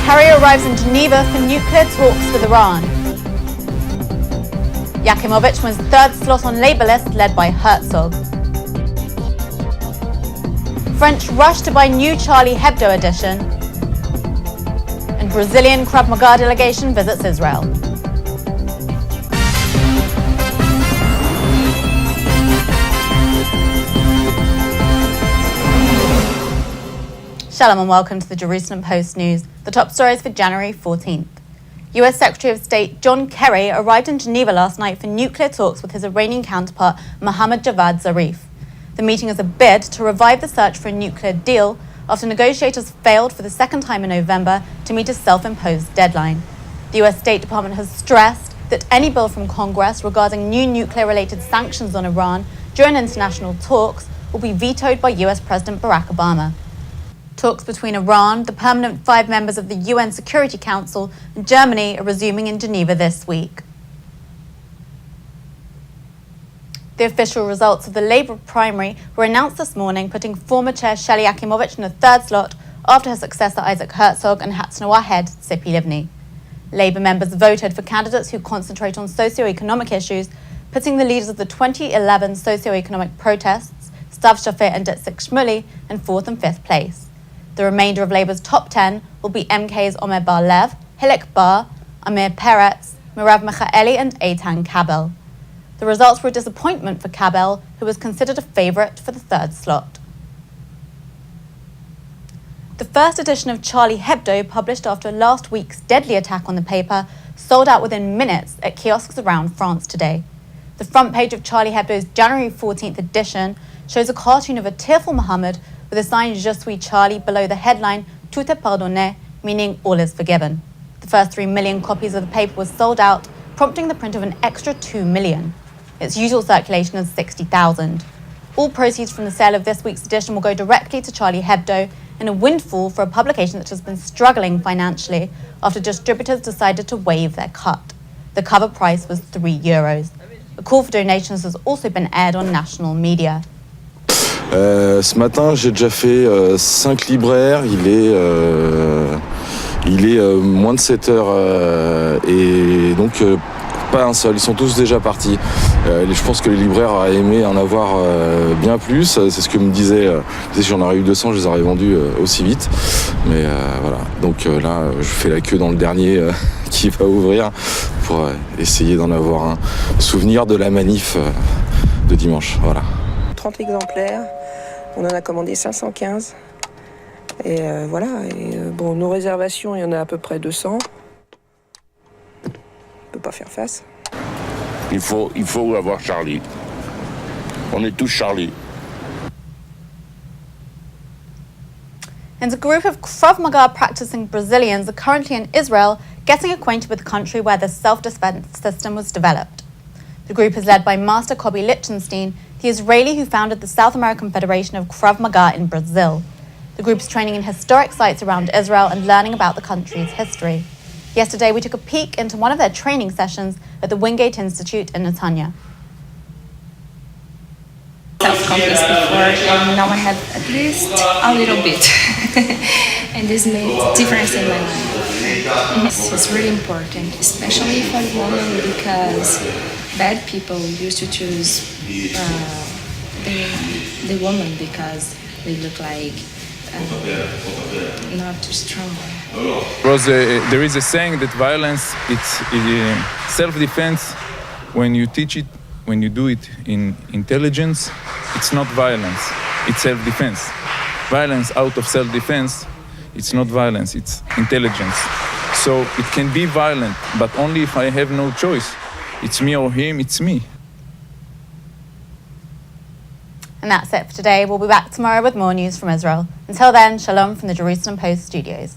Kerry arrives in Geneva for nuclear talks with Iran. Yakimovich wins third slot on Labour list led by Herzog. French rush to buy new Charlie Hebdo edition. And Brazilian Krav Maga delegation visits Israel. Shalom and welcome to the Jerusalem Post News. The top stories for January 14th. US Secretary of State John Kerry arrived in Geneva last night for nuclear talks with his Iranian counterpart Mohammad Javad Zarif. The meeting is a bid to revive the search for a nuclear deal after negotiators failed for the second time in November to meet a self-imposed deadline. The US State Department has stressed that any bill from Congress regarding new nuclear-related sanctions on Iran during international talks will be vetoed by US President Barack Obama. Talks between Iran, the permanent 5 members of the UN Security Council, and Germany are resuming in Geneva this week. The official results of the Labour primary were announced this morning, putting former chair Shelley Yakimovich in the third slot after her successor Isaac Herzog and Hatznawar head Tzipi Livni. Labour members voted for candidates who concentrate on socio-economic issues, putting the leaders of the 2011 socio-economic protests, Stav Shafir and Ditzik Shmuley, in 4th and 5th place. The remainder of Labour's top 10 will be MKs Omer Bar-Lev, Hilik Bar, Amir Peretz, Merav Michaeli and Eitan Kabel. The results were a disappointment for Kabel, who was considered a favourite for the third slot. The first edition of Charlie Hebdo, published after last week's deadly attack on the paper, sold out within minutes at kiosks around France today. The front page of Charlie Hebdo's January 14th edition shows a cartoon of a tearful Mohammed with a sign Je suis Charlie below the headline Tout est pardonné, meaning all is forgiven. The first 3 million copies of the paper was sold out, prompting the print of an extra 2 million. Its usual circulation is 60,000. All proceeds from the sale of this week's edition will go directly to Charlie Hebdo, in a windfall for a publication that has been struggling financially after distributors decided to waive their cut. The cover price was €3. A call for donations has also been aired on national media. Ce matin, j'ai déjà fait 5 libraires. Il est moins de 7 heures et donc pas un seul. Ils sont tous déjà partis. Je pense que les libraires auraient aimé en avoir bien plus. C'est ce que me disait. Si j'en aurais eu 200, je les aurais vendus aussi vite. Mais voilà. Donc là, je fais la queue dans le dernier qui va ouvrir pour essayer d'en avoir un souvenir de la manif de dimanche. Voilà. 30 exemplaires, on en a commandé 515 et voilà, et bon, nos réservations, il y en a à peu près 200. On peut pas faire face. Il faut avoir Charlie. On est tous Charlie. And a group of Krav Maga practicing Brazilians are currently in Israel getting acquainted with the country where the self-defense system was developed. The group is led by Master Kobi Lichtenstein, the Israeli who founded the South American Federation of Krav Maga in Brazil. The group is training in historic sites around Israel and learning about the country's history. Yesterday, we took a peek into one of their training sessions at the Wingate Institute in Netanya. Self-confidence before, and now I have at least a little bit. And this made a difference in my life. It's really important, especially for women, because bad people used to choose the woman because they look like not too strong. There is a saying that violence it's self-defense. When you teach it, when you do it in intelligence, it's not violence, it's self-defense. Violence out of self-defense, it's not violence, it's intelligence. So it can be violent, but only if I have no choice. It's me or him, it's me. And that's it for today. We'll be back tomorrow with more news from Israel. Until then, shalom from the Jerusalem Post studios.